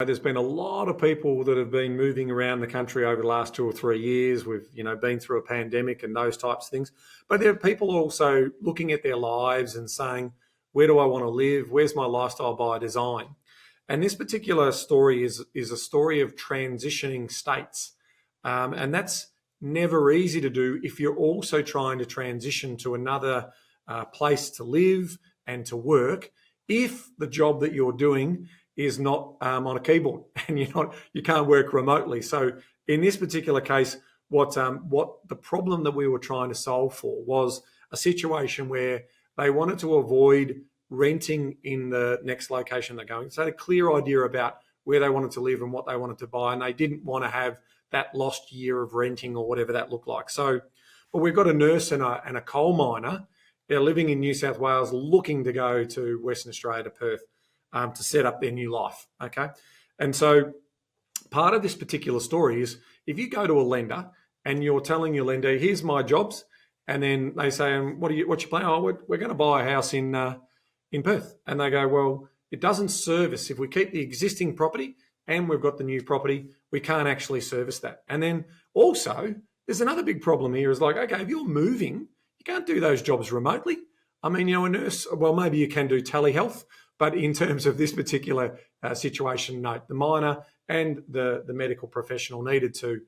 There's been a lot of people that have been moving around the country over the last 2 or 3 years. We've, been through a pandemic and those types of things. But there are people also looking at their lives and saying, where do I want to live? Where's my lifestyle by design? And this particular story is a story of transitioning states. And that's never easy to do if you're also trying to transition to another place to live and to work. If the job that you're doing is not on a keyboard and you can't work remotely. So in this particular case, what the problem that we were trying to solve for was a situation where they wanted to avoid renting in the next location they're going. So they had a clear idea about where they wanted to live and what they wanted to buy, and they didn't want to have that lost year of renting or whatever that looked like. So, but we've got a nurse and a coal miner. They're living in New South Wales, looking to go to Western Australia, to Perth, to set up their new life. Okay. And so part of this particular story is if you go to a lender and you're telling your lender, here's my jobs, and then they say, what's your plan? Oh, we're going to buy a house in Perth. And they go, well, it doesn't service. If we keep the existing property and we've got the new property, we can't actually service that. And then also there's another big problem here is like, okay, if you're moving, you can't do those jobs remotely. I mean, a nurse, well, maybe you can do telehealth, but in terms of this particular situation, no, the miner and the medical professional needed to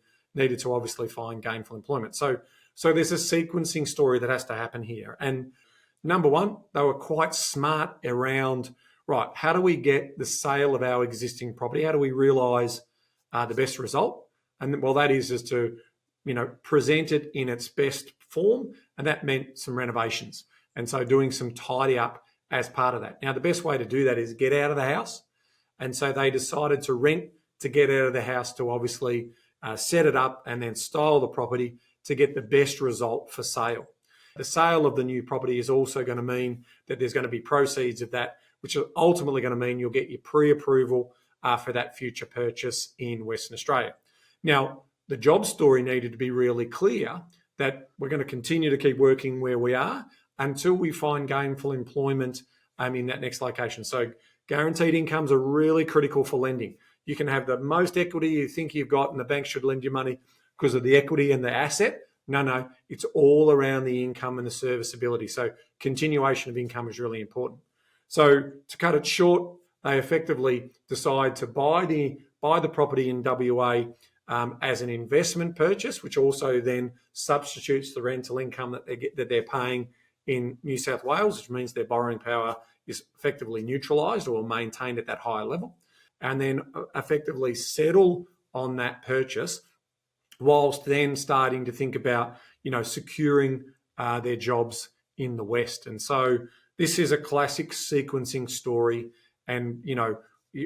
obviously find gainful employment. So there's a sequencing story that has to happen here. And number one, they were quite smart around, right, how do we get the sale of our existing property? How do we realise the best result? And well, that is to, present it in its best form. And that meant some renovations. And so doing some tidy up as part of that. Now, the best way to do that is get out of the house. And so they decided to rent to get out of the house to obviously set it up and then style the property to get the best result for sale. The sale of the new property is also going to mean that there's going to be proceeds of that, which are ultimately going to mean you'll get your pre-approval for that future purchase in Western Australia. Now, the job story needed to be really clear that we're going to continue to keep working where we are until we find gainful employment in that next location. So guaranteed incomes are really critical for lending. You can have the most equity you think you've got and the bank should lend you money because of the equity and the asset. No, it's all around the income and the serviceability. So continuation of income is really important. So to cut it short, they effectively decide to buy the property in WA as an investment purchase, which also then substitutes the rental income that they're paying in New South Wales, which means their borrowing power is effectively neutralised or maintained at that higher level, and then effectively settle on that purchase whilst then starting to think about, securing their jobs in the West. And so this is a classic sequencing story. And,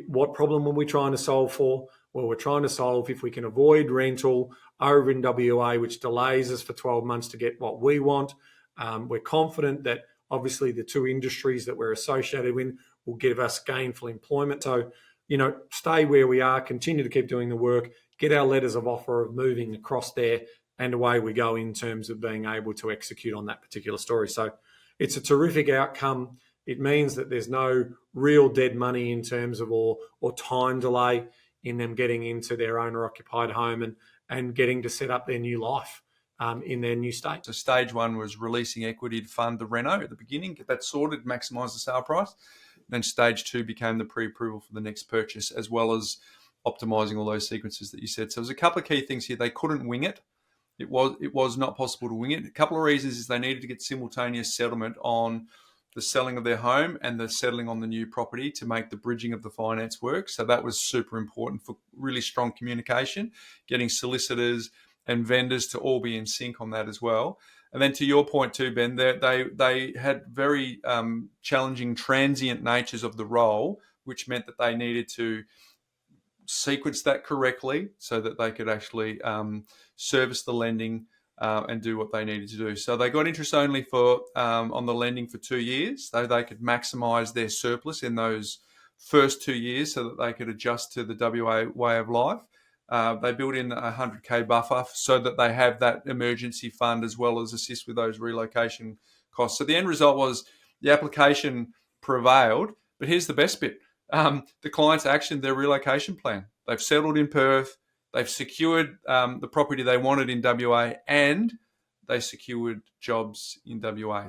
what problem are we trying to solve for? Well, we're trying to solve if we can avoid rental over in WA, which delays us for 12 months to get what we want. We're confident that obviously the two industries that we're associated with will give us gainful employment. So, stay where we are, continue to keep doing the work, get our letters of offer of moving across there, and away we go in terms of being able to execute on that particular story. So it's a terrific outcome. It means that there's no real dead money in terms of or time delay in them getting into their owner-occupied home and getting to set up their new life in their new state. So stage one was releasing equity to fund the reno at the beginning, get that sorted, maximise the sale price. Then stage two became the pre-approval for the next purchase, as well as optimising all those sequences that you said. So there's a couple of key things here. They couldn't wing it. It was not possible to wing it. A couple of reasons is they needed to get simultaneous settlement on the selling of their home and the settling on the new property to make the bridging of the finance work. So that was super important for really strong communication, getting solicitors and vendors to all be in sync on that as well. And then to your point too, Ben, they had very challenging transient natures of the role, which meant that they needed to sequence that correctly so that they could actually service the lending and do what they needed to do. So they got interest only for on the lending for 2 years, so they could maximise their surplus in those first 2 years so that they could adjust to the WA way of life. They built in a 100K buffer so that they have that emergency fund as well as assist with those relocation costs. So the end result was the application prevailed, but here's the best bit. the clients actioned their relocation plan. They've settled in Perth. They've secured the property they wanted in WA, and they secured jobs in WA.